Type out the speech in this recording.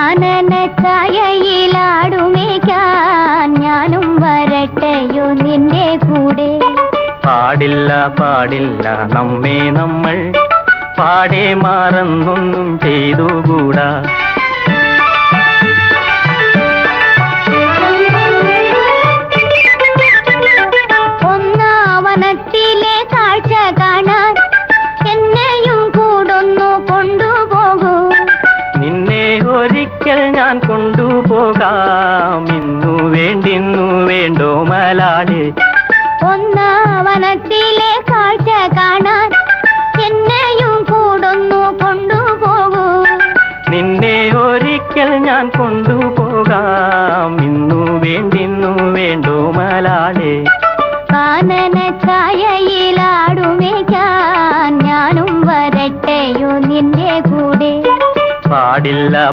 കാനന ഛായയിലാടുമേക്കാൻ ഞാനും വരട്ടെയോ നിന്റെ കൂടെ. പാടില്ല പാടില്ല നമ്മെ നമ്മൾ പാടെ മാറന്നൊന്നും ചെയ്തുകൂടാ. ഒന്നാവനത്തിലെ കാഴ്ച കാണാൻ എന്നെയും കൂടൊന്നു കൊണ്ടുപോകൂ. നിന്നെ ഒരിക്കൽ ഞാൻ കൊണ്ടുപോകാം. ഇന്നു വേണ്ടോ മലാളെ. ഒന്നാവനത്തിലെ കാഴ്ച കാണാൻ എന്നെയും കൂടൊന്നു കൊണ്ടുപോകൂ. നിന്നെ ഒരിക്കൽ ഞാൻ കൊണ്ടുപോകാം. ഇന്നു വേണ്ടോ മലാളെ. കാനന ഛായയിലാടുമേക്കാൻ ഞാനും വരട്ടെയോ നിന്റെ കൂടെ. പാടില്ല